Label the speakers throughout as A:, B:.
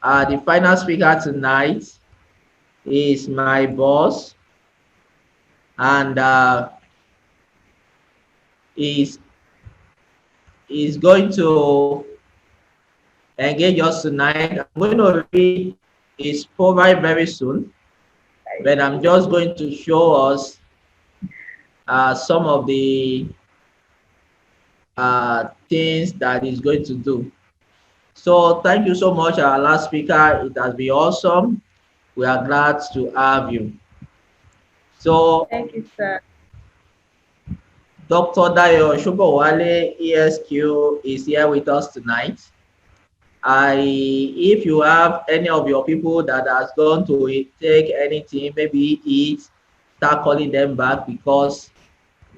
A: The final speaker tonight is my boss, and is going to engage us tonight. I'm going to read his profile very soon, but I'm just going to show us some of the things that he's going to do. So thank you so much, our last speaker. It has been awesome. We are glad to have you. So
B: Thank you, sir.
A: Dr. Dayo Shubowale, ESQ, is here with us tonight. If you have any of your people that has gone to take anything, maybe eat, start calling them back, because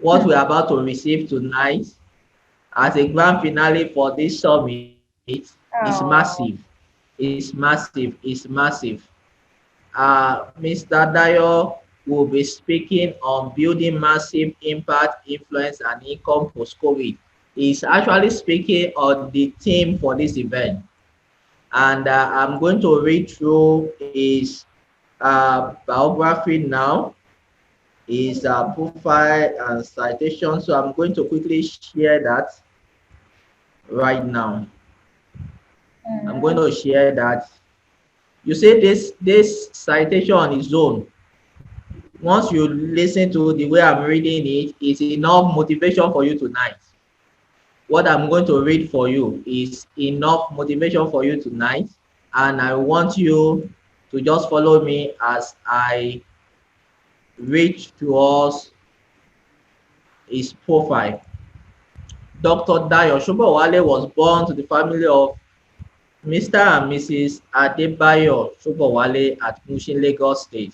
A: what we're about to receive tonight as a grand finale for this summit is massive.
B: Oh,
A: It's massive. Mr. Dayo will be speaking on building massive impact, influence, and income post-COVID. He's actually speaking on the theme for this event. And I'm going to read through his biography now, his profile and citation. So I'm going to quickly share that right now. I'm going to share that. You see this citation on its own. Once you listen to the way I'm reading it, it's enough motivation for you tonight. What I'm going to read for you is enough motivation for you tonight. And I want you to just follow me as I read to us his profile. Dr. Dayo Shubowale was born to the family of Mr. and Mrs. Adebayo Shubowale at Mushin, Lagos State.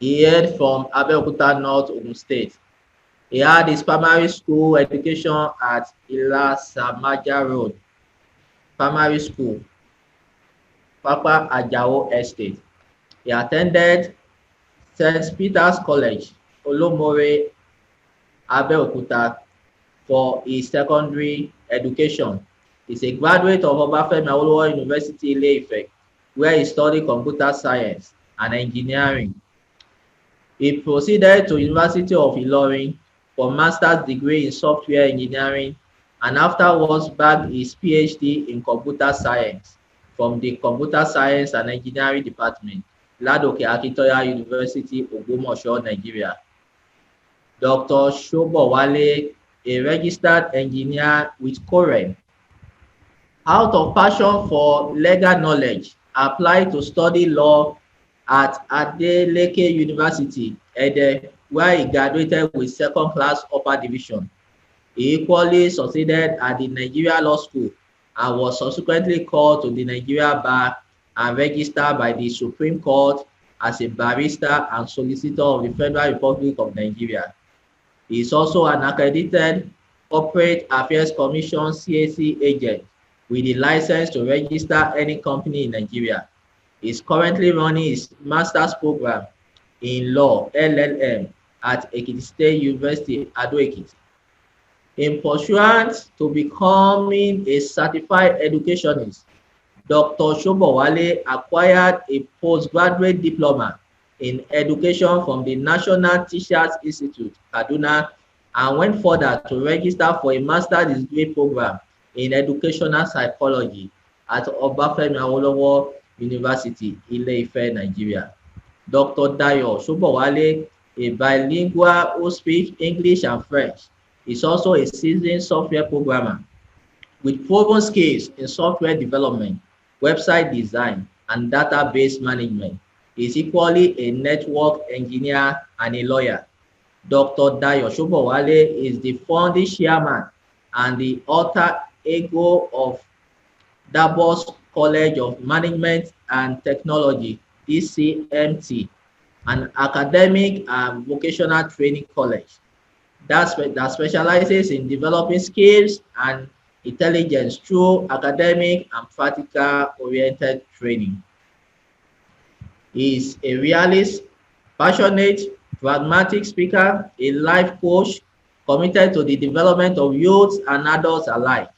A: He hailed from Abeokuta North, Ogun State. He had his primary school education at Ilasamaja Road Primary School, Papa Ajao Estate. He attended St. Peter's College, Olomore, Abeokuta for his secondary education. He's a graduate of Obafemi Awolowo University, Ile-Ife, where he studied computer science and engineering. He proceeded to University of Ilorin for master's degree in software engineering, and afterwards bagged his PhD in computer science from the Computer Science and Engineering Department, Ladoke Akintola University, Ogbomoso, Nigeria. Dr. Shobowale, a registered engineer with Corel, out of passion for legal knowledge, applied to study law at Adeleke University, Ede, where he graduated with second-class upper division. He equally succeeded at the Nigeria Law School and was subsequently called to the Nigeria Bar and registered by the Supreme Court as a barrister and solicitor of the Federal Republic of Nigeria. He is also an accredited Corporate Affairs Commission (CAC) agent with the license to register any company in Nigeria. He is currently running his master's program in law (LLM) at Ekiti State University, Ado-Ekiti. In pursuant to becoming a certified educationist, Dr. Shobowale acquired a postgraduate diploma in education from the National Teachers Institute, Kaduna, and went further to register for a master's degree program in educational psychology at Obafemi Awolowo University, Ile-Ife, Nigeria. Dr. Dayo Shobowale, a bilingual who speaks English and French, is also a seasoned software programmer with proven skills in software development, website design, and database management. He is equally a network engineer and a lawyer. Dr. Dayo Shobowale is the founding chairman and the alter ego of Davos College of Management and Technology, DCMT, an academic and vocational training college that specializes in developing skills and intelligence through academic and practical-oriented training. He is a realist, passionate, pragmatic speaker, a life coach committed to the development of youth and adults alike.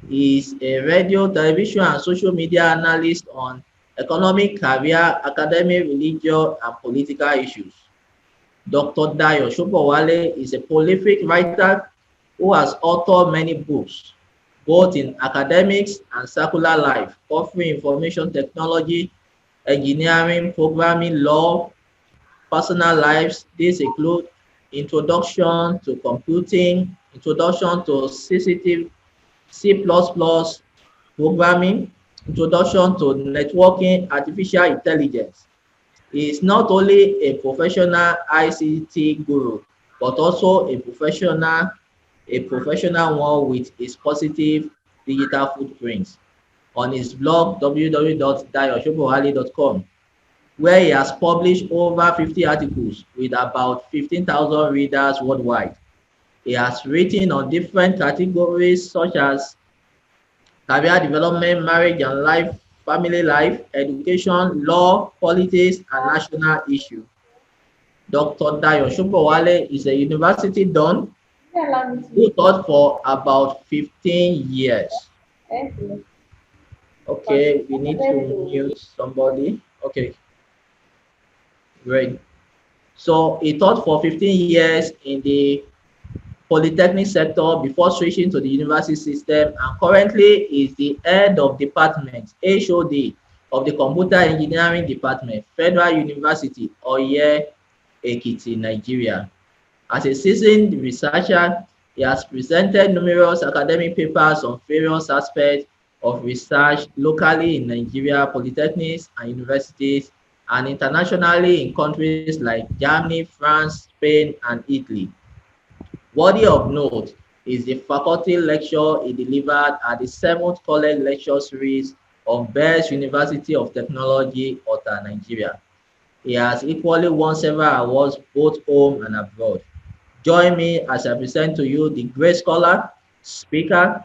A: He is a radio, television, and social media analyst on economic, career, academic, religious, and political issues. Dr. Dayo Shobowale is a prolific writer who has authored many books, both in academics and secular life, covering information technology, engineering, programming, law, personal lives. These include Introduction to Computing, Introduction to C++ Programming, Introduction to Networking, Artificial Intelligence. He is not only a professional ICT guru, but also a professional one with his positive digital footprints. On his blog www.dayoshobowale.com, where he has published over 50 articles with about 15,000 readers worldwide. He has written on different categories such as career development, marriage and life, family life, education, law, politics, and national issues. Dr. Dayo Shobowale is a university don who taught for about 15 years. Okay, we need to mute somebody. Okay, great. So he taught for 15 years in the polytechnic sector before switching to the university system, and currently is the head of department HOD of the Computer Engineering Department, Federal University, Oye, Ekiti, Nigeria. As a seasoned researcher, he has presented numerous academic papers on various aspects of research locally in Nigeria, polytechnics and universities, and internationally in countries like Germany, France, Spain, and Italy. Worthy of note is the faculty lecture he delivered at the 7th College Lecture Series of Best University of Technology, Ota, Nigeria. He has equally won several awards both home and abroad. Join me as I present to you the great scholar, speaker,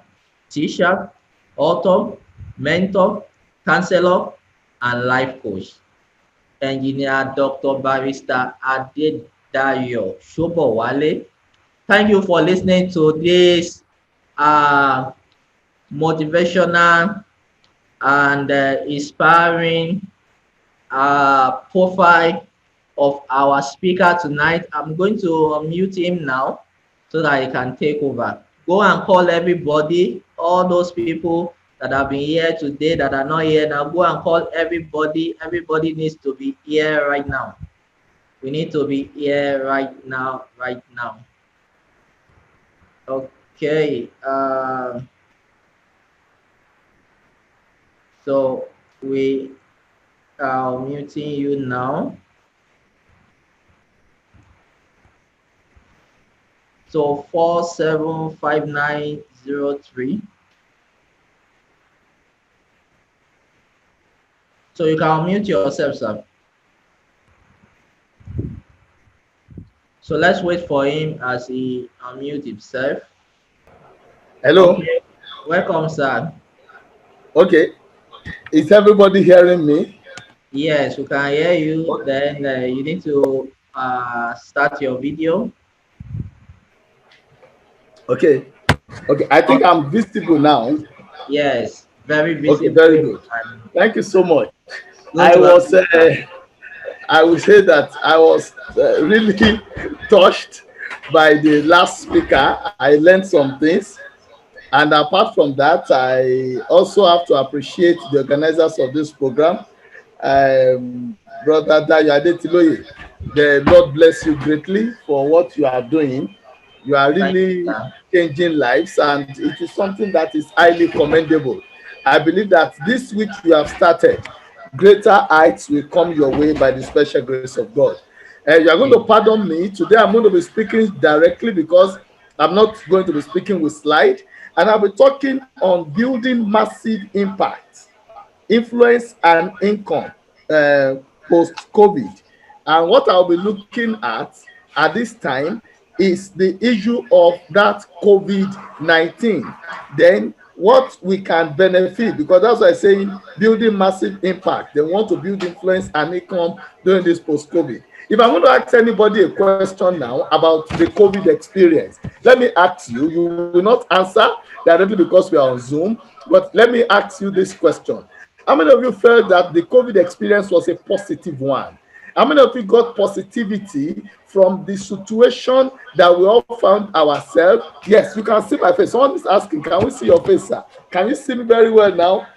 A: teacher, author, mentor, counselor, and life coach, Engineer Dr. Barrister Adedayo Shobowale. Thank you for listening to this uh, motivational and inspiring profile of our speaker tonight. I'm going to mute him now so that he can take over. Go and call everybody, all those people that have been here today that are not here now. Go and call everybody. Everybody needs to be here right now. We need to be here right now, right now. Okay. So we are muting you now. So 475903. So you can unmute yourself, sir. So let's wait for him as he unmute himself.
B: Hello.
A: Okay. Welcome, sir.
B: Okay. Is everybody hearing me?
A: Yes, we can hear you.
B: Okay.
A: Then you need to start your video.
B: Okay. Okay. I think I'm visible now.
A: Yes, very
B: Okay. Very
A: visible
B: good.
A: and
B: Thank you so much.
A: good
B: I
A: to have
B: was,
A: you, sir.
B: I would say that I was really touched by the last speaker. I learned some things. And apart from that, I also have to appreciate the organizers of this program, Brother Dayo Adetiloye. The Lord bless you greatly for what you are doing. You are
A: Thank you,
B: really
A: sir.
B: changing lives, and it is something that is highly commendable. I believe that this which you have started, greater heights will come your way by the special grace of God. You are going to pardon me. Today I'm going to be speaking directly because I'm not going to be speaking with slide. And I'll be talking on building massive impact, influence, and income post-COVID. And what I'll be looking at this time is the issue of that COVID-19. Then what we can benefit, because that's why I'm saying building massive impact. They want to build influence and income during this post-COVID. If I'm going to ask anybody a question now about the COVID experience, let me ask you, you will not answer directly because we are on Zoom, but let me ask you this question. How many of you felt that the COVID experience was a positive one? How many of you got positivity from the situation that we all found ourselves? Yes, you can see my face. Someone is asking, can we see your face, sir? Can you see me very well now?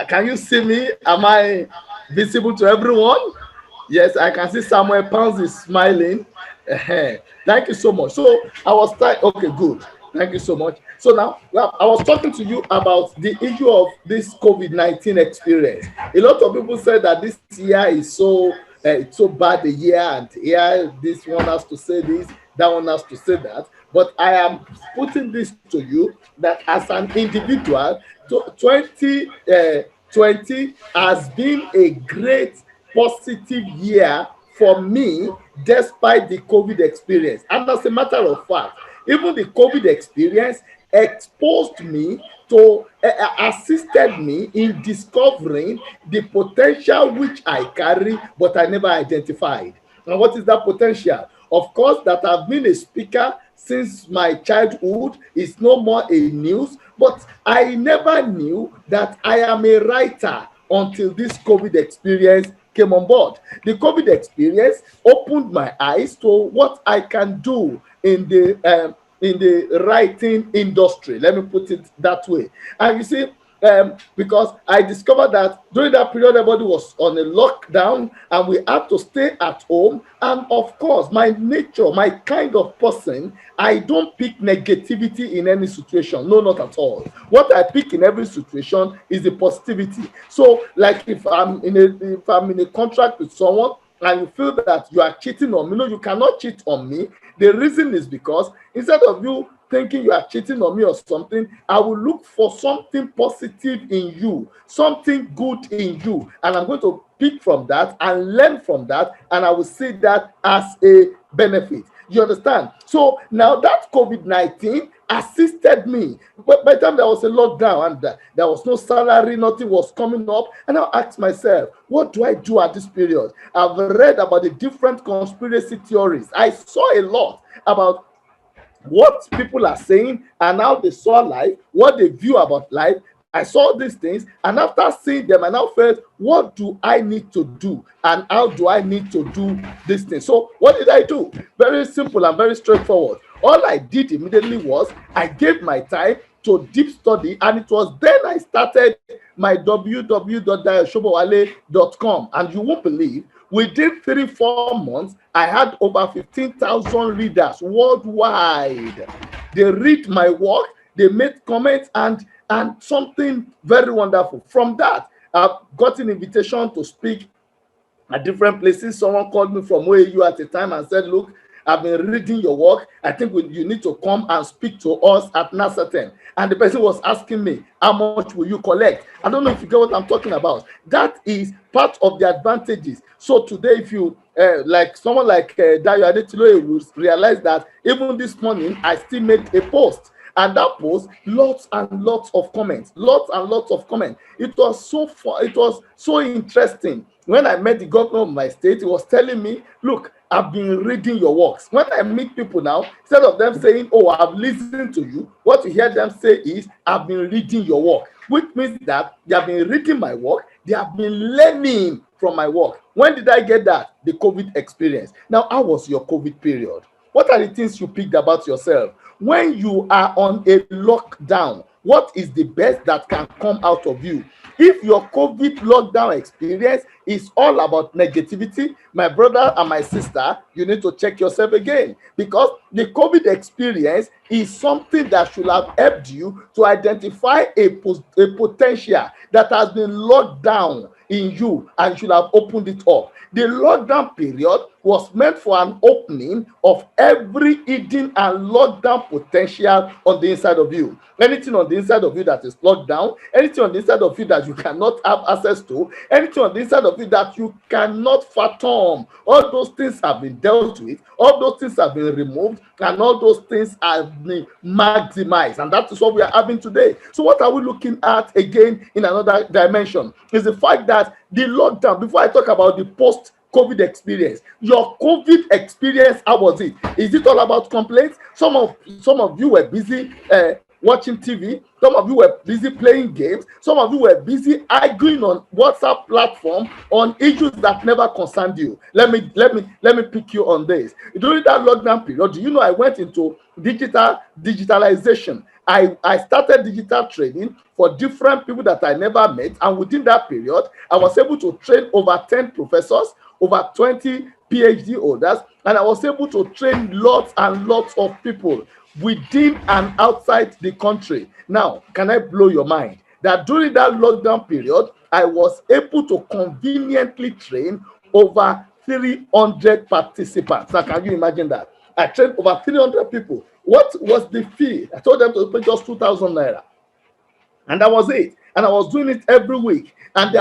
B: Can you see me? Am I visible to everyone? Yes, I can see Samuel Pounds is smiling. Thank you so much. So I was okay, good. Thank you so much. So now, well, I was talking to you about the issue of this COVID-19 experience. A lot of people said that this year is it's so bad a year, and here this one has to say this, that one has to say that. But I am putting this to you that as an individual, 2020 has been a great positive year for me despite the COVID experience. And as a matter of fact, even the COVID experience exposed me to assisted me in discovering the potential which I carry but I never identified. And what is that potential? Of course, that I've been a speaker since my childhood is no more a news, but I never knew that I am a writer until this COVID experience came on board. The COVID experience opened my eyes to what I can do in the writing industry. Let me put it that way. And you see, because I discovered that during that period, everybody was on a lockdown and we had to stay at home. And of course, my nature, my kind of person, I don't pick negativity in any situation. No, not at all. What I pick in every situation is the positivity. So, like if I'm in a contract with someone, and you feel that you are cheating on me, no, you cannot cheat on me. The reason is because instead of you thinking you are cheating on me or something, I will look for something positive in you, something good in you, and I'm going to pick from that and learn from that, and I will see that as a benefit. You understand? So now that COVID-19 assisted me. But by the time there was a lockdown and there was no salary, nothing was coming up, and I asked myself, what do I do at this period? I've read about the different conspiracy theories. I saw a lot about what people are saying and how they saw life, what they view about life. I saw these things, and after seeing them, I now felt, what do I need to do, and how do I need to do this thing? So what did I do? Very simple and very straightforward. All I did immediately was I gave my time to deep study, and it was then I started my www.dayoshobowale.com, and you won't believe, within 3-4 months, I had over 15,000 readers worldwide. They read my work, they made comments, and something very wonderful. From that, I've got an invitation to speak at different places. Someone called me from OAU at the time and said, look, I've been reading your work. I think you need to come and speak to us at NASATEM. And the person was asking me, how much will you collect? I don't know if you get what I'm talking about. That is part of the advantages. So today, if you, like someone like Dayo Adetiloye will realize that even this morning, I still made a post. And that post, lots and lots of comments, It was so fun, it was so interesting. When I met the governor of my state, he was telling me, look, I've been reading your works. When I meet people now, instead of them saying, oh, I've listened to you, what you hear them say is, I've been reading your work, which means that they have been reading my work, they have been learning from my work. When did I get that? The COVID experience. Now, how was your COVID period? What are the things you picked about yourself? When you are on a lockdown, what is the best that can come out of you? If your COVID lockdown experience is all about negativity, my brother and my sister, you need to check yourself again, because the COVID experience is something that should have helped you to identify a potential that has been locked down in you and should have opened it up. The lockdown period was meant for an opening of every hidden and locked down potential on the inside of you. Anything on the inside of you that is locked down, anything on the inside of you that you cannot have access to, anything on the inside of you that you cannot fathom, all those things have been dealt with, all those things have been removed, and all those things have been maximized. And that is what we are having today. So what are we looking at again in another dimension? Is the fact that the lockdown, before I talk about the post COVID experience. Your COVID experience, how was it? Is it all about complaints? Some of you were busy watching TV. Some of you were busy playing games. Some of you were busy arguing on WhatsApp platform on issues that never concerned you. Let me pick you on this. During that lockdown period, do you know I went into digitalization? I started digital training for different people that I never met, and within that period, I was able to train over 10 professors, over 20 PhD holders, and I was able to train lots and lots of people within and outside the country. Now, can I blow your mind that during that lockdown period, I was able to conveniently train over 300 participants? Now, can you imagine that? I trained over 300 people. What was the fee? I told them to pay just 2,000 naira. And that was it. And I was doing it every week. And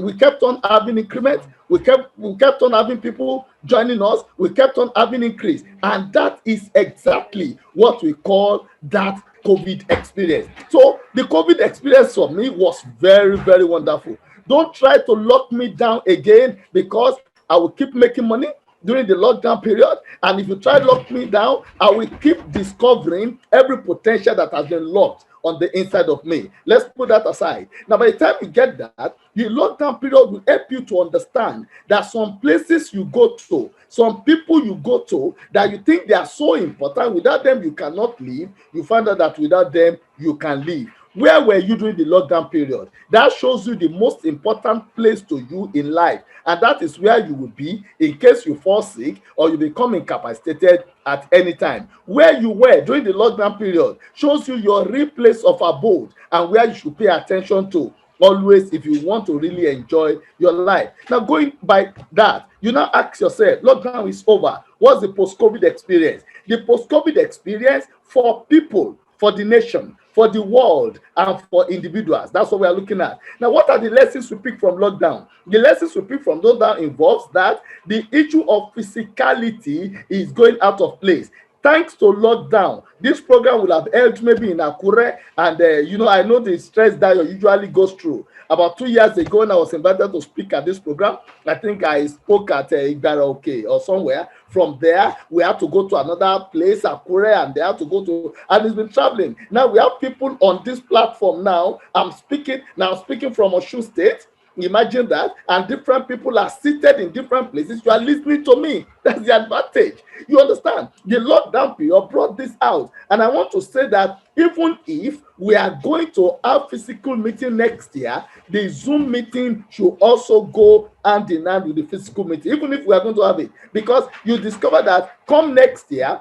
B: we kept on having increments. We kept on having people joining us. We kept on having increase. And that is exactly what we call that COVID experience. So the COVID experience for me was very, very wonderful. Don't try to lock me down again, because I will keep making money during the lockdown period. And if you try to lock me down, I will keep discovering every potential that has been locked on the inside of me. Let's put that aside. Now, by the time you get that, the lockdown period will help you to understand that some places you go to, some people you go to that you think they are so important, without them you cannot live, you find out that without them you can live. Where were you during the lockdown period? That shows you the most important place to you in life. And that is where you will be in case you fall sick or you become incapacitated at any time. Where you were during the lockdown period shows you your real place of abode and where you should pay attention to always if you want to really enjoy your life. Now, going by that, you now ask yourself, lockdown is over. What's the post-COVID experience? The post-COVID experience for people, for the nation, for the world, and for individuals. That's what we are looking at. Now, what are the lessons we pick from lockdown? The lessons we pick from lockdown involves that the issue of physicality is going out of place. Thanks to lockdown, this program will have held maybe in Akure, and I know the stress that you usually goes through. About 2 years ago, when I was invited to speak at this program, I think I spoke at Igbaraoke or somewhere. From there, we have to go to another place, Akure, and they have to go to, and it's been traveling. Now we have people on this platform now. I'm speaking from Osun State. Imagine that, and different people are seated in different places. You are listening to me. That's the advantage. You understand? The lockdown period brought this out, and I want to say that even if we are going to have physical meeting next year, the Zoom meeting should also go hand in hand with the physical meeting, even if we are going to have it, because you discover that come next year,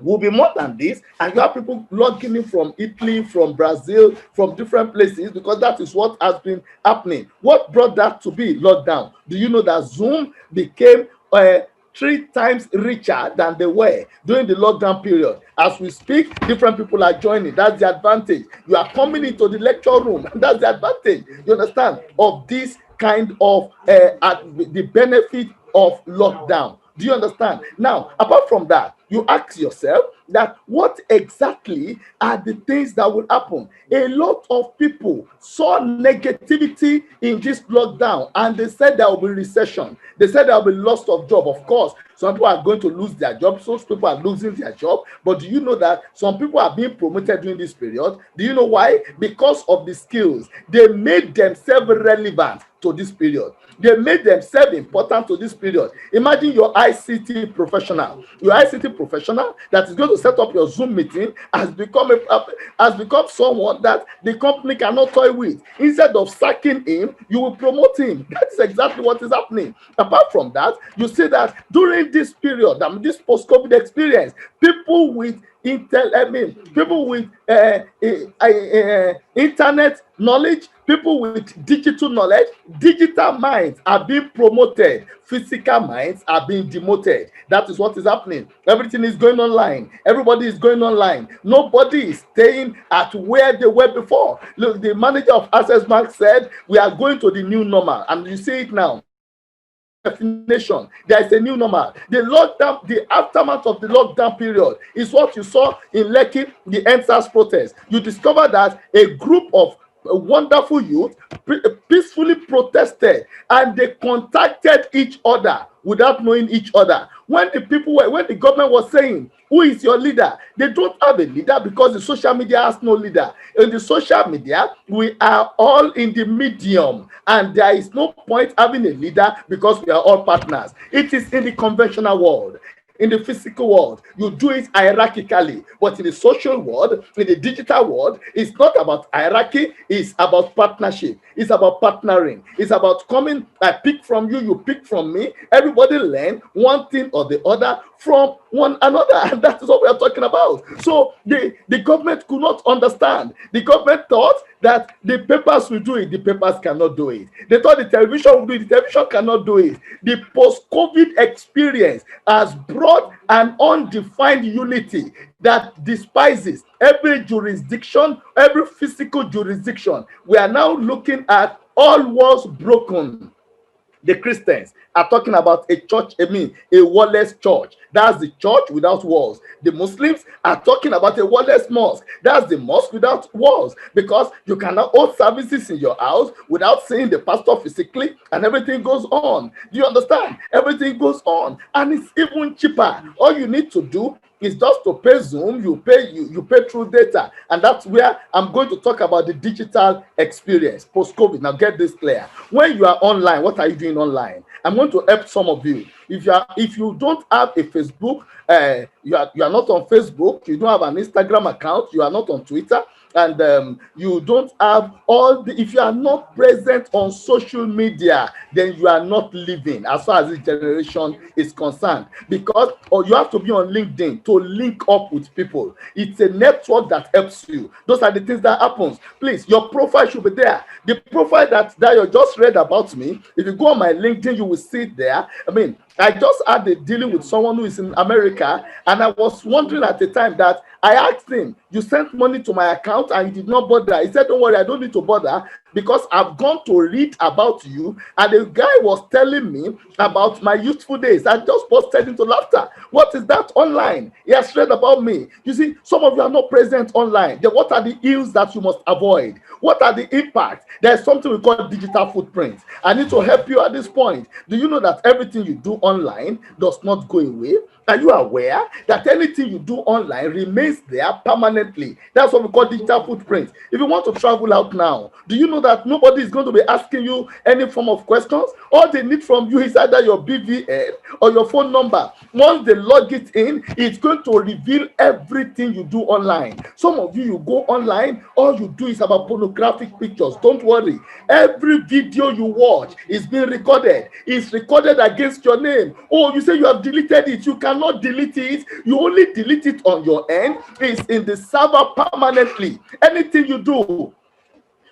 B: will be more than this, and you have people logging in from Italy, from Brazil, from different places, because that is what has been happening. What brought that to be? Lockdown. Do you know that Zoom became 3 times richer than they were during the lockdown period? As we speak, different people are joining. That's the advantage. You are coming into the lecture room. That's the advantage, you understand, of this kind of the benefit of lockdown. Do you understand? Now, apart from that, you ask yourself that what exactly are the things that will happen? A lot of people saw negativity in this lockdown, and they said there will be recession. They said there will be loss of job. Of course, some people are going to lose their job. Some people are losing their job. But do you know that some people are being promoted during this period? Do you know why? Because of the skills. They made themselves relevant to this period. They made themselves important to this period. Imagine your ICT professional. Your ICT professional that is going to set up your Zoom meeting has become someone that the company cannot toy with. Instead of sacking him, you will promote him. That is exactly what is happening. Apart from that, you see that during this period, this post-COVID experience, people with people with internet knowledge, people with digital knowledge, digital minds are being promoted, physical minds are being demoted. That is what is happening. Everything is going online. Everybody is going online. Nobody is staying at where they were before. Look, the manager of Access Bank said we are going to the new normal, and you see it now. Definition, there is a new normal. The lockdown, the aftermath of the lockdown period is what you saw in Lekki, the EndSARS protest. You discover that a group of wonderful youth peacefully protested, and they contacted each other without knowing each other. When the government was saying, who is your leader? They don't have a leader because the social media has no leader. In the social media, we are all in the medium, and there is no point having a leader because we are all partners. It is in the conventional world. In the physical world, you do it hierarchically, but in the social world, in the digital world, it's not about hierarchy, it's about partnership, it's about partnering, it's about coming. I pick from you, you pick from me, everybody learn one thing or the other from one another, and that is what we are talking about. So the government could not understand. The government thought that the papers will do it, the papers cannot do it. They thought the television will do it, the television cannot do it. The post-COVID experience has brought an undefined unity that despises every jurisdiction, every physical jurisdiction. We are now looking at all walls broken. The Christians are talking about a church, a wall-less church. That's the church without walls. The Muslims are talking about a wall-less mosque. That's the mosque without walls, because you cannot hold services in your house without seeing the pastor physically, and everything goes on. Do you understand? Everything goes on, and it's even cheaper. All you need to do is just to pay Zoom. You pay through data, and that's where I'm going to talk about the digital experience post-COVID. Now get this clear. When you are online, what are you doing online? I'm going to help some of you. If you don't have a Facebook, you are not on Facebook, you don't have an Instagram account, you are not on Twitter, and you don't have if you are not present on social media, then you are not living as far as this generation is concerned, because you have to be on LinkedIn to link up with people. It's a network that helps you. Those are the things that happens. Please, your profile should be there. The profile that you just read about me, if you go on my LinkedIn, you will see it there. I just had a dealing with someone who is in America, and I was wondering at the time that I asked him, you sent money to my account and you did not bother. He said, don't worry, I don't need to bother because I've gone to read about you. And the guy was telling me about my youthful days. I just busted into laughter. What is that online? He has read about me. You see, some of you are not present online. Then what are the ills that you must avoid? What are the impacts? There's something we call digital footprint. I need to help you at this point. Do you know that everything you do online does not go away? Are you aware that anything you do online remains there permanently? That's what we call digital footprint. If you want to travel out now, do you know that nobody is going to be asking you any form of questions? All they need from you is either your BVN or your phone number. Once they log it in, it's going to reveal everything you do online. Some of you go online, all you do is about pornographic pictures. Don't worry. Every video you watch is being recorded. It's recorded against your name. Oh, you say you have deleted it. You cannot delete it. You only delete it on your end. It's in the server permanently. Anything you do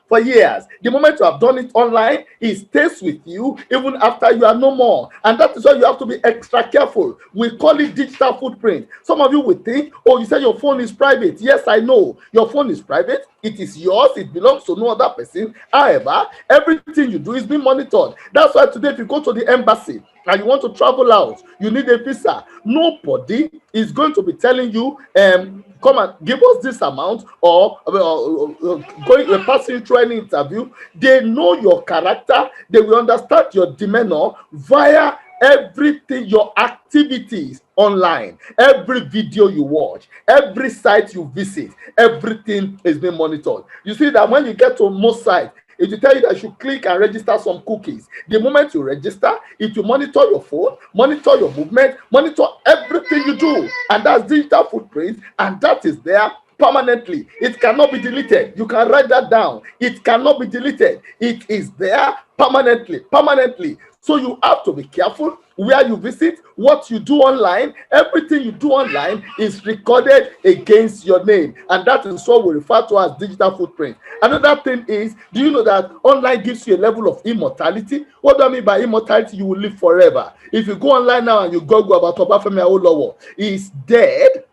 B: for years, the moment you have done it online, it stays with you even after you are no more. And that is why you have to be extra careful. We call it digital footprint. Some of you will think, oh, you say your phone is private. Yes, I know your phone is private. It is yours. It belongs to no other person. However, everything you do is being monitored. That's why today, if you go to the embassy and you want to travel out, you need a visa. Nobody is going to be telling you, come and give us this amount, or going passing through any interview. They know your character. They will understand your demeanor via everything, your activities online, every video you watch, every site you visit, everything is being monitored. You see that when you get to most sites, it will tell you that you should click and register some cookies. The moment you register, it will monitor your phone, monitor your movement, monitor everything you do. And that's digital footprint, and that is there permanently. It cannot be deleted. You can write that down. It cannot be deleted. It is there permanently. So you have to be careful where you visit, what you do online. Everything you do online is recorded against your name, and that is what we refer to as digital footprint. Another thing is, do you know that online gives you a level of immortality? What do I mean by immortality? You will live forever. If you go online now and you Google about Obafemi Awolowo, he is dead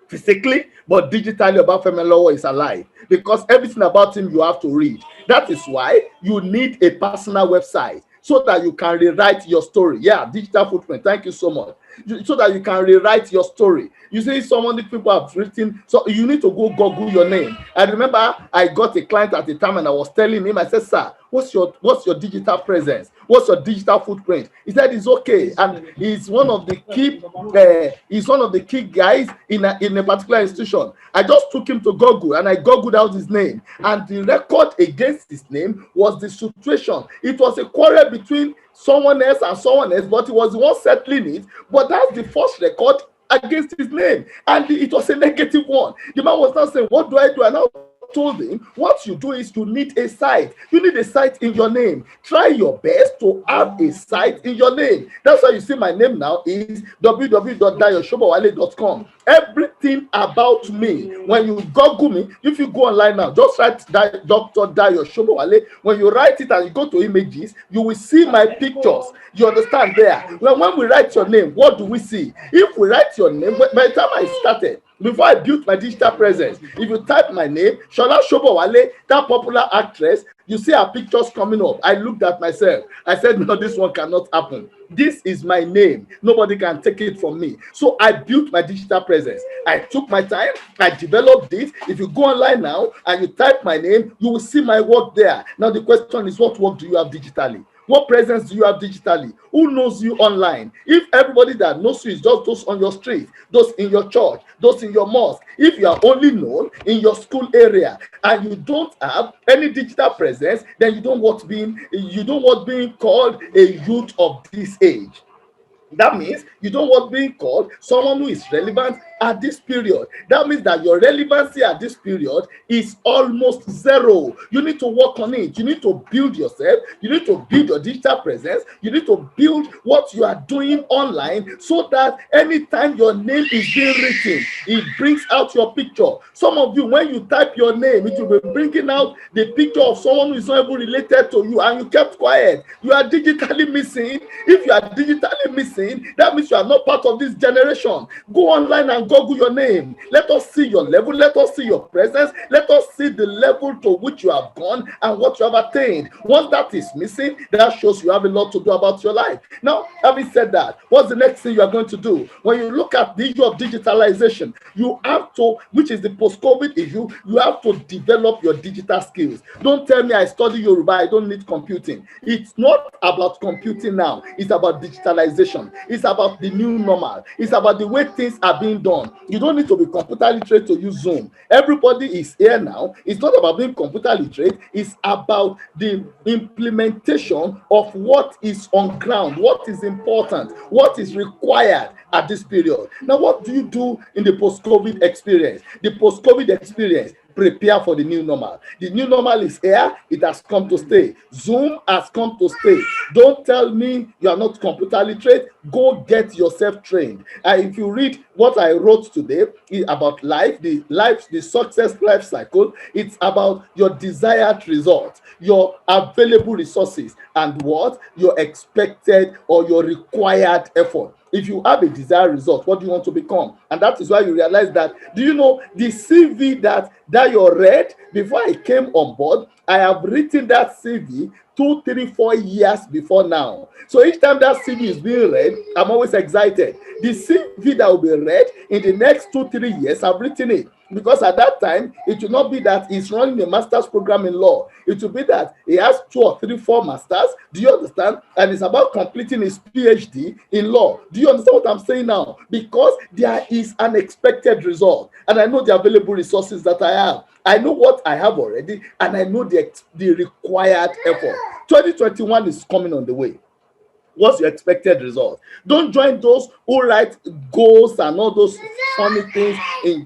B: physically, but digitally Obafemi Awolowo is alive, because everything about him you have to read. That is why you need a personal website, so that you can rewrite your story. Yeah, digital footprint. Thank you so much. so that you can rewrite your story. You see, some of the people have written, so you need to go Google your name. I remember I got a client at the time and I was telling him, I said, sir, what's your digital presence? What's your digital footprint? He said it's okay, and he's one of the key guys in a particular institution. I just took him to Google and I Googled out his name, and the record against his name was the situation. It was a quarrel between someone else and someone else, but he was the one settling it. But that's the first record against his name, and it was a negative one. The man was not saying, what do I do? And I told him, what you do is you need a site. You need a site in your name. Try your best to have a site in your name. That's why you see my name now is www.dayoshobowale.com. Everything about me, when you Google me, if you go online now, just write Dr. Dayo Shobowale. When you write it and you go to images, you will see my pictures. You understand there? When we write your name, what do we see? If we write your name, by the time I started, before I built my digital presence, if you type my name, Shola Shobowale, that popular actress, you see her pictures coming up. I looked at myself. I said, no, this one cannot happen. This is my name. Nobody can take it from me. So I built my digital presence. I took my time. I developed it. If you go online now and you type my name, you will see my work there. Now the question is, what work do you have digitally? What presence do you have digitally? Who knows you online? If everybody that knows you is just those on your street, those in your church, those in your mosque, if you are only known in your school area and you don't have any digital presence, then you don't want being called a youth of this age. That means you don't want being called someone who is relevant at this period. That means that your relevancy at this period is almost zero. You need to work on it. You need to build yourself. You need to build your digital presence. You need to build what you are doing online so that anytime your name is being written, it brings out your picture. Some of you, when you type your name, it will be bringing out the picture of someone who is not even related to you, and you kept quiet. You are digitally missing. If you are digitally missing, that means you are not part of this generation. Go online and Google your name. Let us see your level. Let us see your presence. Let us see the level to which you have gone and what you have attained. Once that is missing, that shows you have a lot to do about your life. Now, having said that, what's the next thing you are going to do? When you look at the issue of digitalization, you have to, which is the post-COVID issue, you have to develop your digital skills. Don't tell me I study Yoruba, I don't need computing. It's not about computing now. It's about digitalization. It's about the new normal. It's about the way things are being done. You don't need to be computer literate to use Zoom. Everybody is here now. It's not about being computer literate. It's about the implementation of what is on ground, what is important, what is required at this period. Now, what do you do in the post-COVID experience? The post-COVID experience, prepare for the new normal. The new normal is here. It has come to stay. Zoom has come to stay. Don't tell me you are not computer literate. Go get yourself trained. If you read what I wrote today about life, the success life cycle, it's about your desired results, your available resources, and what your expected or your required effort. If you have a desired result, what do you want to become? And that is why you realize that, do you know the CV that you read before I came on board? I have written that CV 2, 3, 4 years before now. So each time that CV is being read, I'm always excited. The CV that will be read in the next 2, 3 years, I've written it. Because at that time, it will not be that he's running a master's program in law. It will be that he has 2 or 3, 4 masters. Do you understand? And it's about completing his PhD in law. Do you understand what I'm saying now? Because there is an expected result. And I know the available resources that I have. I know what I have already. And I know the required effort. 2021 is coming on the way. What's your expected result? Don't join those who write goals and all those funny things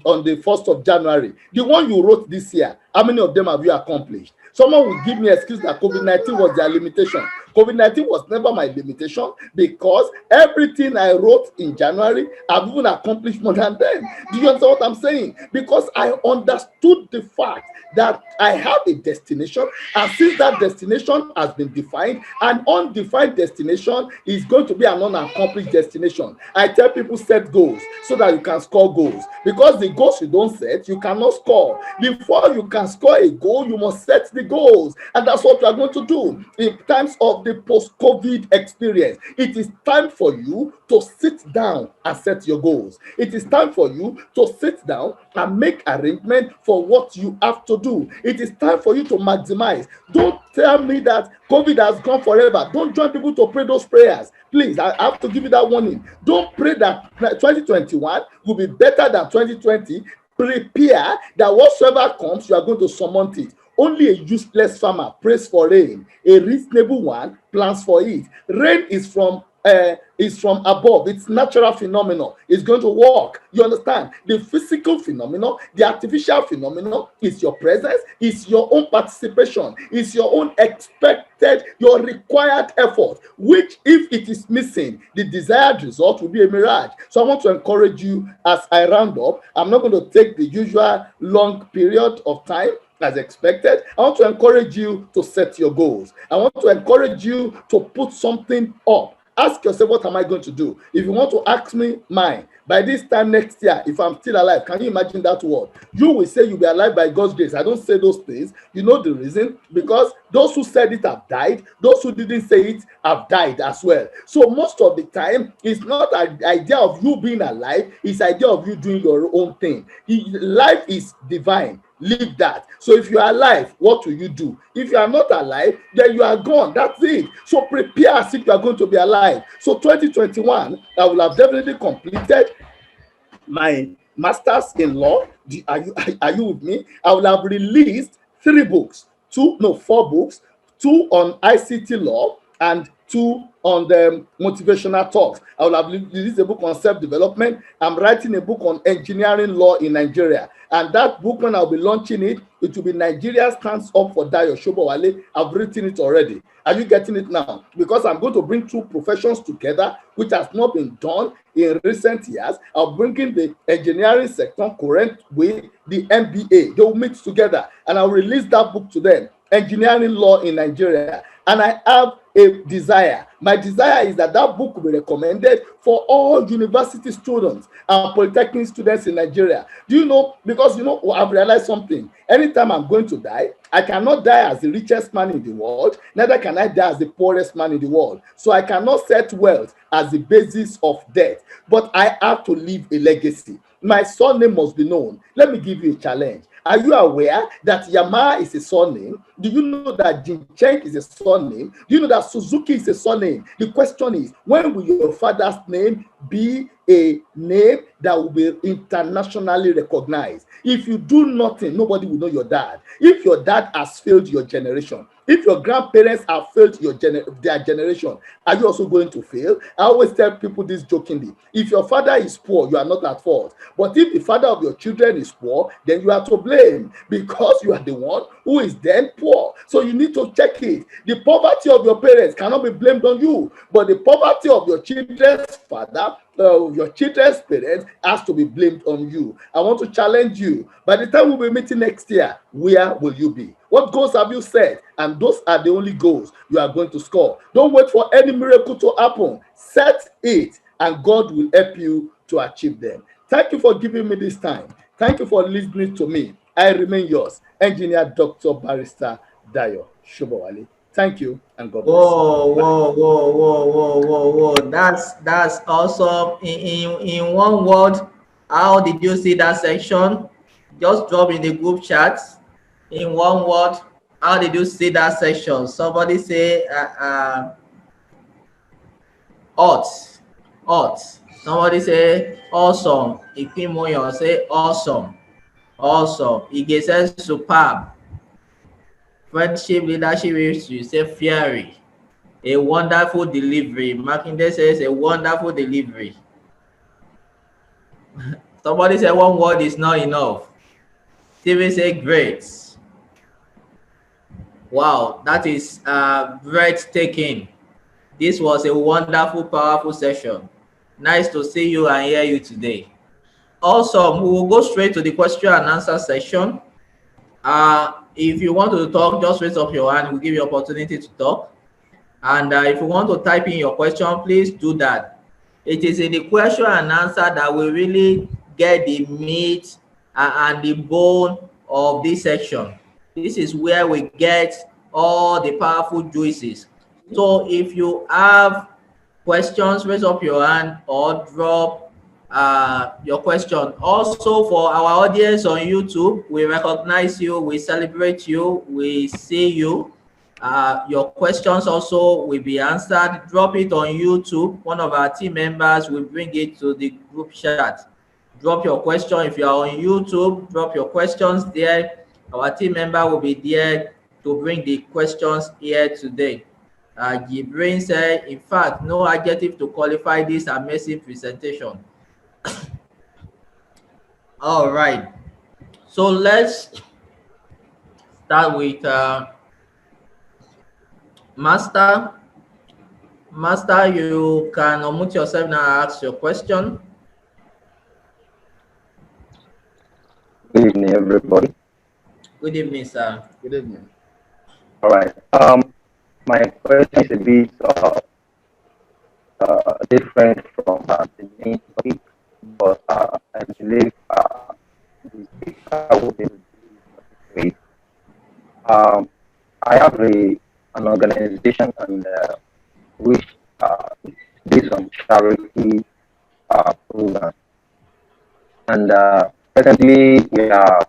B: on the 1st of January. The one you wrote this year, how many of them have you accomplished? Someone will give me an excuse that COVID-19 was their limitation. COVID-19 was never my limitation, because everything I wrote in January, I've even accomplished more than them. Do you understand what I'm saying? Because I understood the fact that I have a destination, and since that destination has been defined, an undefined destination is going to be an unaccomplished destination. I tell people, set goals so that you can score goals, because the goals you don't set, you cannot score. Before you can can score a goal, you must set the goals. And that's what we are going to do in times of the post-COVID experience. It is time for you to sit down and set your goals. It is time for you to sit down and make arrangement for what you have to do. It is time for you to maximize. Don't tell me that COVID has gone forever. Don't join people to pray those prayers. Please, I have to give you that warning. Don't pray that 2021 will be better than 2020. Prepare that whatsoever comes, you are going to surmount it. Only a useless farmer prays for rain. A reasonable one plans for it. Rain is from above. It's natural phenomenon. It's going to work. You understand? The physical phenomenon, the artificial phenomenon is your presence, is your own participation, is your own expected, your required effort, which if it is missing, the desired result will be a mirage. So I want to encourage you as I round up. I'm not going to take the usual long period of time as expected. I want to encourage you to set your goals. I want to encourage you to put something up. Ask yourself, what am I going to do? If you want to ask me mine, by this time next year, if I'm still alive, can you imagine that word? You will say you'll be alive by God's grace. I don't say those things. You know the reason? Because those who said it have died. Those who didn't say it have died as well. So most of the time, it's not an idea of you being alive. It's the idea of you doing your own thing. Life is divine. Leave that. So if you are alive, what will you do? If you are not alive, then you are gone. That's it. So prepare as if you are going to be alive. So 2021, I will have definitely completed my master's in law. Are you with me? I will have released 4 books, 2 on ICT law and 2 on the motivational talks. I will have released a book on self-development. I'm writing a book on engineering law in Nigeria. And that book, when I'll be launching it, it will be Nigeria Stands Up for Dayo Shobowale. I've written it already. Are you getting it now? Because I'm going to bring 2 professions together, which has not been done in recent years. I'm bringing the engineering sector current with the MBA. They will mix together, and I'll release that book to them, Engineering Law in Nigeria. And I have a desire. My desire is that that book will be recommended for all university students and polytechnic students in Nigeria. Do you know? Because, I've realized something. Anytime I'm going to die, I cannot die as the richest man in the world, neither can I die as the poorest man in the world. So I cannot set wealth as the basis of death, but I have to leave a legacy. My surname must be known. Let me give you a challenge. Are you aware that Yamaha is a surname? Do you know that Jincheng is a surname? Do you know that Suzuki is a surname? The question is, when will your father's name be a name that will be internationally recognized? If you do nothing, nobody will know your dad. If your dad has failed your generation, if your grandparents have failed their generation, are you also going to fail? I always tell people this jokingly. If your father is poor, you are not at fault. But if the father of your children is poor, then you are to blame, because you are the one who is then poor. So you need to check it. The poverty of your parents cannot be blamed on you, but the poverty of your children's father, your children's parents, has to be blamed on you. I want to challenge you. By the time we'll be meeting next year, where will you be? What goals have you set? And those are the only goals you are going to score. Don't wait for any miracle to happen. Set it, and God will help you to achieve them. Thank you for giving me this time. Thank you for listening to me. I remain yours, Engineer Dr. Barrister Dayo Shobowale. Thank you, and God bless you.
A: Whoa. That's awesome. In one word, how did you see that section? Just drop in the group chat. In one word, how did you see that section? Somebody say odds. Somebody say awesome. Ikimoyo say awesome. Ige says superb. Friendship, leadership issue, say fiery. A wonderful delivery. Makinde says a wonderful delivery. Somebody say one word is not enough. Steven say great. Wow, that is breathtaking. This was a wonderful, powerful session. Nice to see you and hear you today. Awesome. We will go straight to the question and answer session. If you want to talk, just raise up your hand. We'll give you opportunity to talk. And if you want to type in your question, please do that. It is in the question and answer that we really get the meat and the bone of this section. This is where we get all the powerful juices. So if you have questions, raise up your hand or drop your question. Also, for our audience on YouTube, we recognize you, we celebrate you, we see you. Your questions also will be answered. Drop it on YouTube. One of our team members will bring it to the group chat. Drop your question. If you are on YouTube, drop your questions there. Our team member will be there to bring the questions here today. Gibran said, in fact, no adjective to qualify this amazing presentation. All right. So let's start with Master. Master, you can unmute yourself now and ask your question.
C: Good evening, everybody.
A: Good evening, sir.
B: Good evening.
C: All right. My question is a bit different from the main topic, but I believe the speaker will be able to do it. I have an organization and which is based on charity program, and presently we are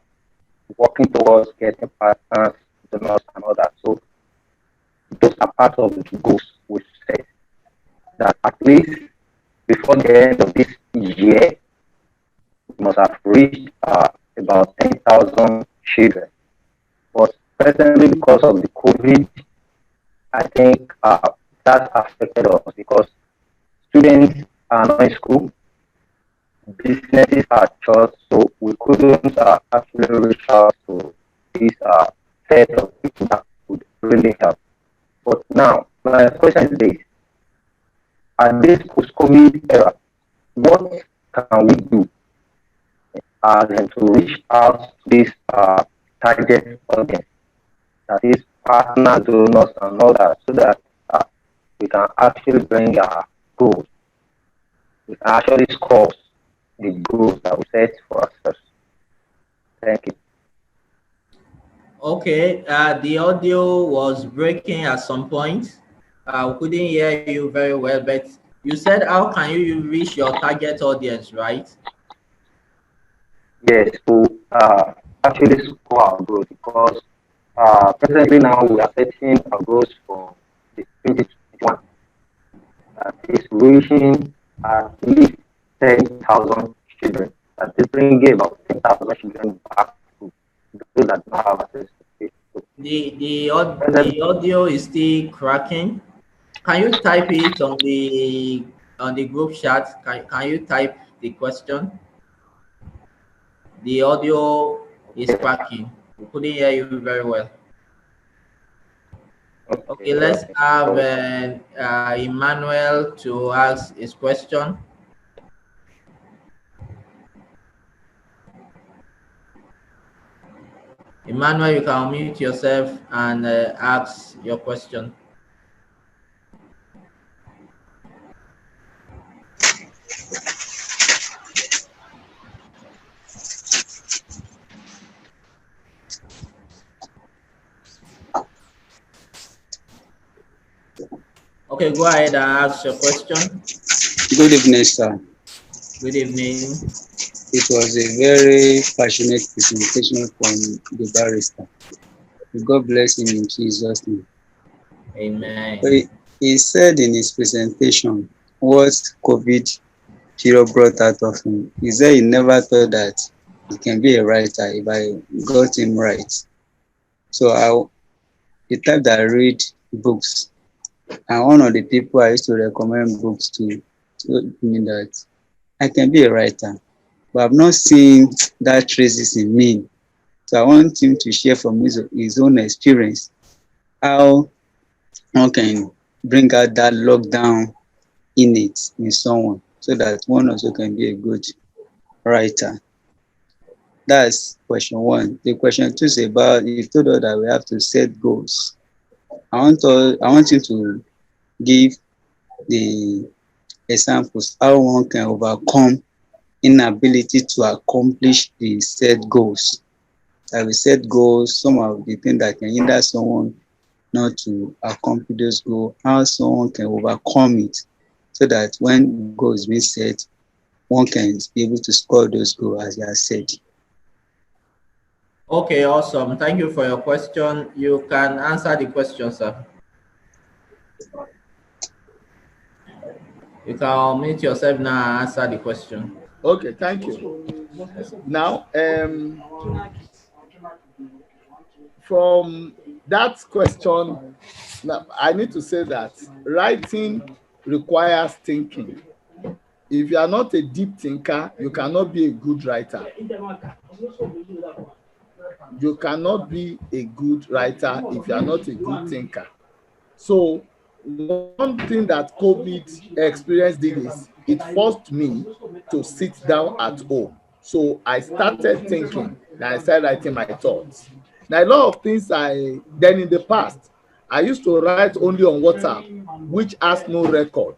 C: working towards getting partners, donors, and all that. So those are part of the goals we set that at least before the end of this year, we must have reached about 10,000 children. But presently, because of the COVID, I think that affected us because students are not in school, businesses are shut, so we couldn't actually reach out to this set of people that would really help. But now, my question is this: at this post-COVID era, what can we do to reach out to this target audience, that is partner donors and all that, so that we can actually bring our goals, we can actually score the goals that we set for ourselves. Thank you.
A: Okay, the audio was breaking at some point. We couldn't hear you very well, but you said, how can you reach your target audience, right?
C: Yes, to actually score our growth, because presently now we are setting our goals for the 2021, that is reaching at least 10,000 children. That is bringing about 10,000 children back to those that don't have access to Facebook.
A: The audio is still cracking. Can you type it on the group chat? Can you type the question? The audio is
C: Okay,
A: cracking. We couldn't hear you very well. Okay,
C: okay,
A: let's
C: okay.
A: have
C: So,
A: Emmanuel to ask his question. Emmanuel, you can unmute yourself and ask your question. Okay, go ahead and ask your question.
D: Good evening, sir.
A: Good evening.
D: It was a very passionate presentation from the barrister. God bless him in Jesus' name.
A: Amen.
D: He said in his presentation what COVID period brought out of him. He said he never thought that he can be a writer if I got him right. So the type that I read books, and one of the people I used to recommend books to told me that I can be a writer, but I've not seen that traces in me. So I want him to share from his own experience how one can bring out that lockdown innate in someone so that one also can be a good writer. That's question one. The question two is about, you told us that we have to set goals. I want you to give the examples how one can overcome inability to accomplish the set goals. that we set goals, some of the things that can hinder someone not to accomplish those goals, how someone can overcome it, so that when goal is being set, one can be able to score those goals as you have said.
A: Okay, awesome. Thank you for your question. You can answer the question, sir. You can unmute yourself now and answer the question.
B: Okay, thank you. Now, from that question, now I need to say that writing requires thinking. If you are not a deep thinker, you cannot be a good writer. You cannot be a good writer if you are not a good thinker. So one thing that COVID experience did is it forced me to sit down at home. So I started thinking and I started writing my thoughts. Now a lot of things then in the past I used to write only on WhatsApp, which has no record.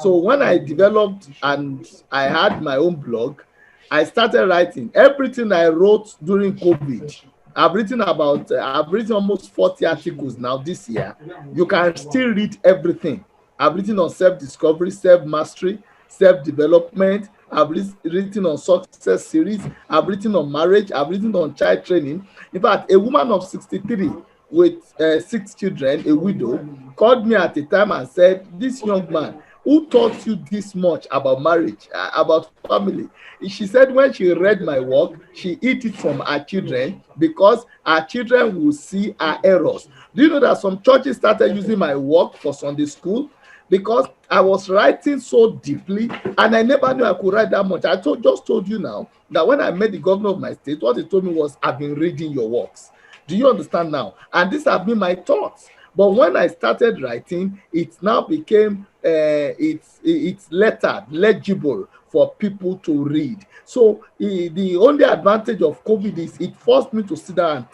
B: So when I developed and I had my own blog, I started writing everything I wrote during COVID. I've written almost 40 articles now this year. You can still read everything. I've written on self-discovery, self-mastery, self-development. I've written on success series. I've written on marriage. I've written on child training. In fact, a woman of 63 with 6 children, a widow, called me at a time and said, "This young man, who taught you this much about marriage, about family?" She said when she read my work, she hid it from her children because her children will see her errors. Do you know that some churches started using my work for Sunday school? Because I was writing so deeply and I never knew I could write that much. Just told you now that when I met the governor of my state, what he told me was, "I've been reading your works." Do you understand now? And these have been my thoughts. But when I started writing, it now became it's lettered, legible for people to read. So the only advantage of COVID is it forced me to sit down and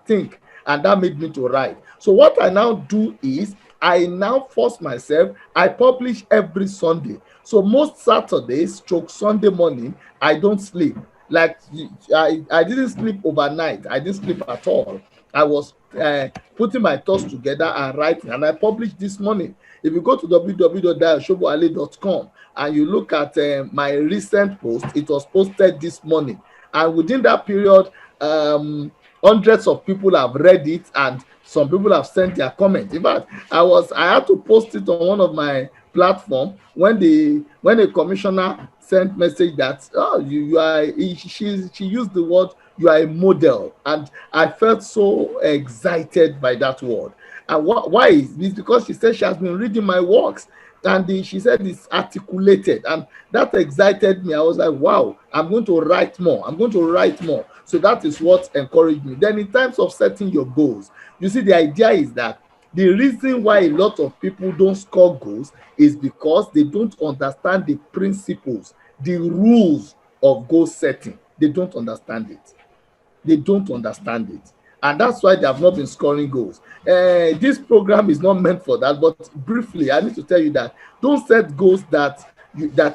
B: think, and that made me to write. So what I now do is I now force myself. I publish every Sunday. So most Saturdays, stroke Sunday morning, I don't sleep. Like I didn't sleep overnight. I didn't sleep at all. I was putting my thoughts together and writing, and I published this morning. If you go to www.dayoshobowale.com and you look at my recent post, it was posted this morning, and within that period, hundreds of people have read it, and some people have sent their comments. In fact, I had to post it on one of my platform when a commissioner sent message that she used the word, "You are a model," and I felt so excited by that word. And why is this? Because she said she has been reading my works, and she said it's articulated, and that excited me. I was like, wow, I'm going to write more. So that is what encouraged me. Then in terms of setting your goals, you see, the idea is that the reason why a lot of people don't score goals is because they don't understand the principles, the rules of goal setting. They don't understand it. And that's why they have not been scoring goals. This program is not meant for that, but briefly, I need to tell you that don't set goals that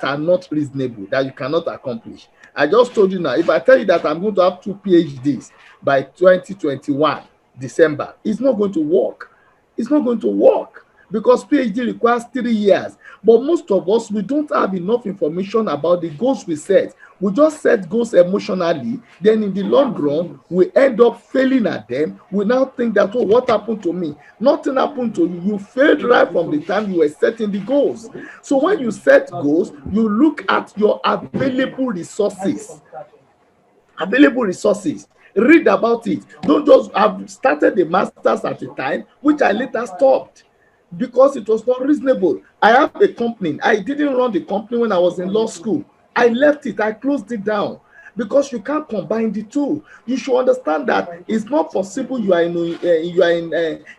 B: are not reasonable, that you cannot accomplish. I just told you now, if I tell you that I'm going to have 2 PhDs by 2021 December, it's not going to work. Because PhD requires 3 years. But most of us, we don't have enough information about the goals we set. We just set goals emotionally. Then in the long run, we end up failing at them. We now think that, oh, what happened to me? Nothing happened to you. You failed right from the time you were setting the goals. So when you set goals, you look at your available resources. Read about it. Don't just have started the masters at a time, which I later stopped because it was not reasonable. I have a company. I didn't run the company when I was in law school. I left it. I closed it down because you can't combine the two. You should understand that it's not possible. You are in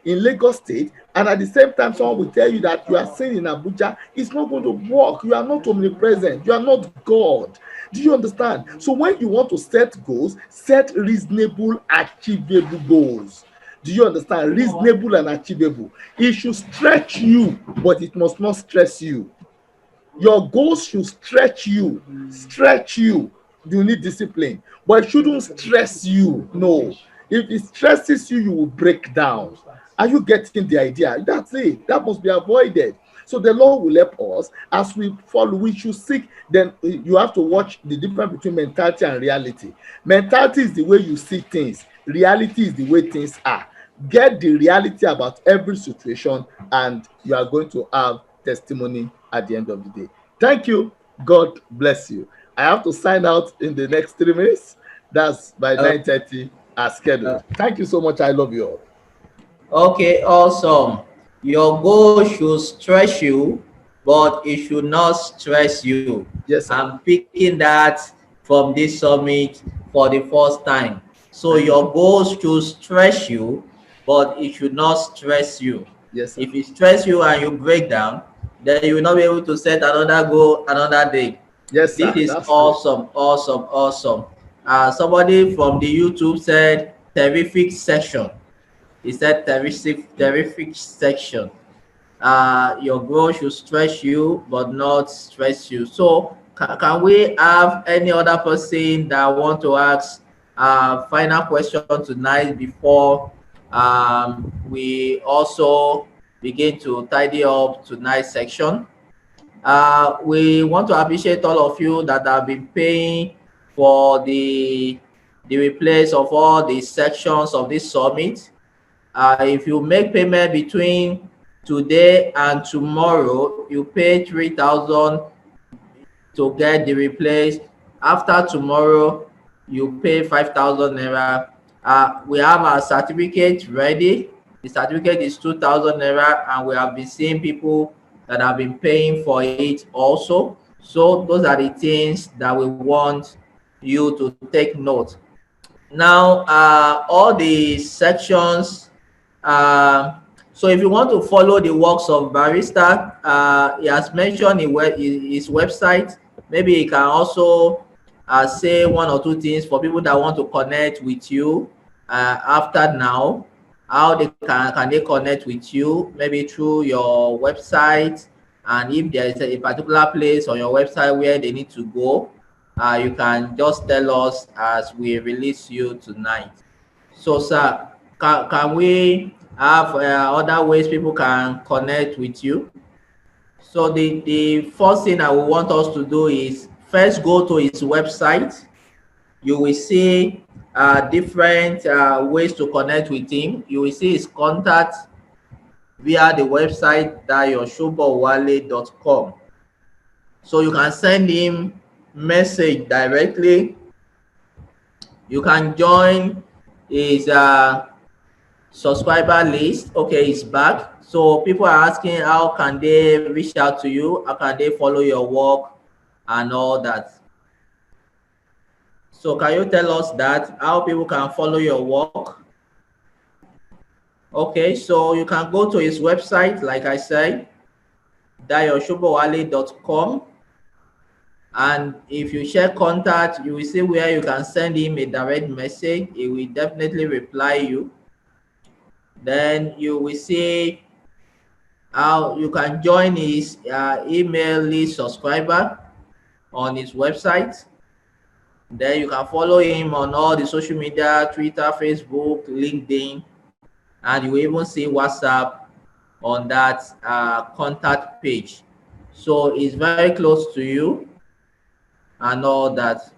B: Lagos State, and at the same time, someone will tell you that you are staying in Abuja. It's not going to work. You are not omnipresent. You are not God. Do you understand? So when you want to set goals, set reasonable, achievable goals. Do you understand? Reasonable and achievable. It should stretch you, but it must not stress you. Your goals should stretch you. you need discipline, but it shouldn't stress you. No, if it stresses you, you will break down. Are you getting the idea? That's it. That must be avoided. So the Lord will help us as we follow. We should seek. Then you have to watch the difference between mentality and reality. Mentality is the way you see things. Reality is the way things are. Get the reality about every situation, and you are going to have testimony at the end of the day. Thank you. God bless you. I have to sign out in the next 3 minutes. That's by 9:30 as scheduled. Thank you so much. I love you all.
A: Okay, awesome. Your goal should stress you, but it should not stress you.
B: Yes, sir.
A: I'm picking that from this summit for the first time. So
B: Thank
A: your goals should stress you, but it should not stress you.
B: Yes, sir.
A: If it stress you and you break down, then you will not be able to set another goal another day.
B: Yes,
A: This
B: sir.
A: is
B: That's
A: awesome, awesome, awesome. Somebody from the YouTube said terrific section. He said terrific section. Your goal should stress you, but not stress you. So can we have any other person that want to ask final question tonight before we also begin to tidy up tonight's section? We want to appreciate all of you that have been paying for the replays of all the sections of this summit. If you make payment between today and tomorrow, you pay 3,000 to get the replace. After tomorrow, you pay 5,000 naira. We have our certificate ready. The certificate is 2,000 naira, and we have been seeing people that have been paying for it also. So those are the things that we want you to take note. Now, all the sections. So if you want to follow the works of Barrister, he has mentioned his website. Maybe he can also say one or two things for people that want to connect with you after now. How they can they connect with you? Maybe through your website, and if there is a particular place on your website where they need to go, you can just tell us as we release you tonight. So, sir, can we have other ways people can connect with you? So the first thing I would want us to do is first go to his website. You will see different ways to connect with him. You will see his contact via the website dayoshobowale.com. So you can send him message directly. You can join his subscriber list. Okay, it's back. So people are asking how can they reach out to you, how can they follow your work and all that. So can you tell us that how people can follow your work? Okay, so you can go to his website, like I said, dayoshobowale.com. And if you share contact, you will see where you can send him a direct message. He will definitely reply you. Then you will see how you can join his email list subscriber on his website. Then you can follow him on all the social media, Twitter, Facebook, LinkedIn, and you will even see WhatsApp on that contact page. So it's very close to you and all that.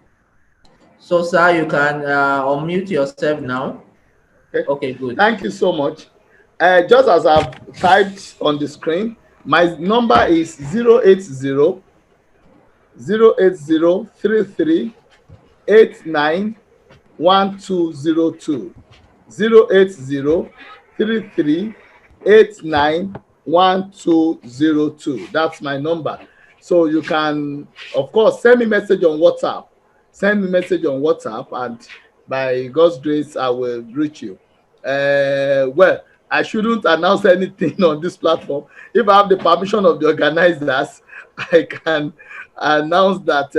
A: So, sir, you can unmute yourself now. Okay, good.
B: Thank you so much. Just as I've typed on the screen, my number is 080 33 89 1202. 080 33 89 1202. That's my number. So you can, of course, send me message on WhatsApp. Send me message on WhatsApp, and by God's grace, I will reach you. Well, I shouldn't announce anything on this platform. If I have the permission of the organizers, I can announce that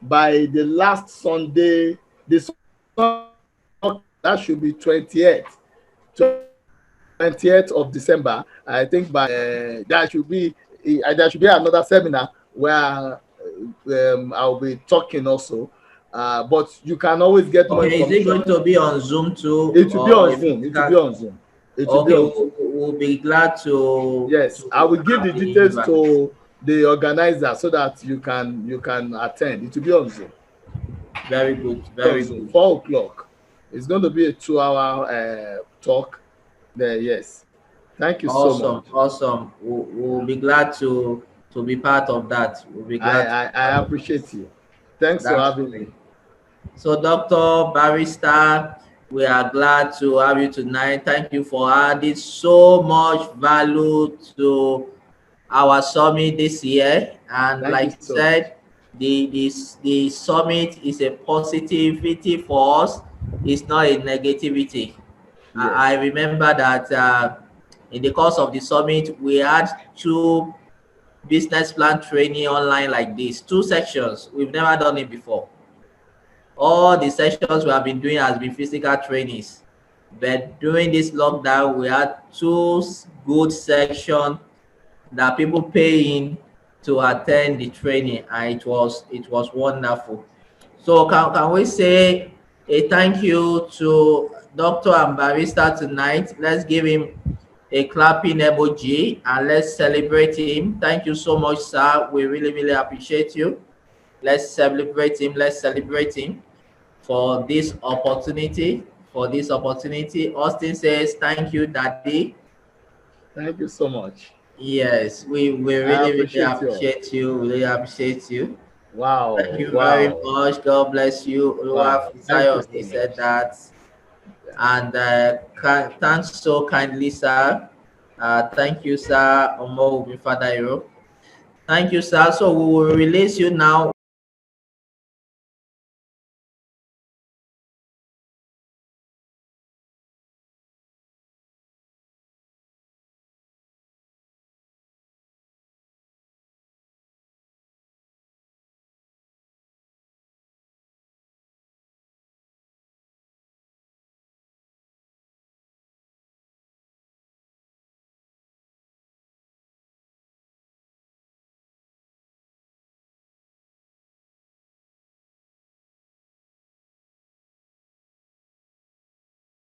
B: by the last Sunday, this that should be 28th of December. I think by there should be another seminar where I'll be talking also. But you can always get more
A: Okay, is it going
B: information.
A: to be on Zoom too?
B: It will be
A: Or
B: on Zoom. It will be on Zoom. It will be
A: okay,
B: on Zoom.
A: we'll be glad to
B: Yes, I will give the
A: have the
B: details
A: invite.
B: to the organizer so that you can attend. It will be on Zoom.
A: Very good,
B: On
A: very
B: Zoom,
A: good.
B: 4 o'clock. It's going to be a 2 hour talk there. Yes. Thank you so much.
A: Awesome, awesome. We'll be glad to be part of that. We'll be
B: I,
A: glad to
B: I,
A: be part
B: I
A: of that.
B: appreciate you. Thanks for
A: That's
B: having me.
A: great. So, Dr. Barrister, we are glad to have you tonight. Thank you for adding so much value to our summit this year. And
B: Thank you
A: like you
B: so much.
A: said, the summit is a positivity for us. It's not a negativity.
B: Yes.
A: I remember that in the course of the summit, we had 2 business plan training online like this, 2 sections. We've never done it before. All the sessions we have been doing has been physical trainings. But during this lockdown, we had 2 good sections that people pay in to attend the training, and it was wonderful. So can we say a thank you to Dr. and Barrister tonight? Let's give him a clapping emoji and let's celebrate him. Thank you so much, sir. We really, really appreciate you. Let's celebrate him. Let's celebrate him for this opportunity. For this opportunity. Austin says, thank you, Daddy.
B: Thank you so much.
A: Yes, we
B: I
A: really, really
B: appreciate you.
A: appreciate you. Really appreciate you.
B: Wow.
A: Thank you very
B: Wow.
A: much. God bless you.
B: Wow.
A: Oluwa
B: Thank you
A: Fisayo, he
B: so
A: said
B: much.
A: that.
B: Yeah.
A: And thanks so kindly, sir. Thank you, sir. Omo Father Europe. Thank you, sir. So we will release you now.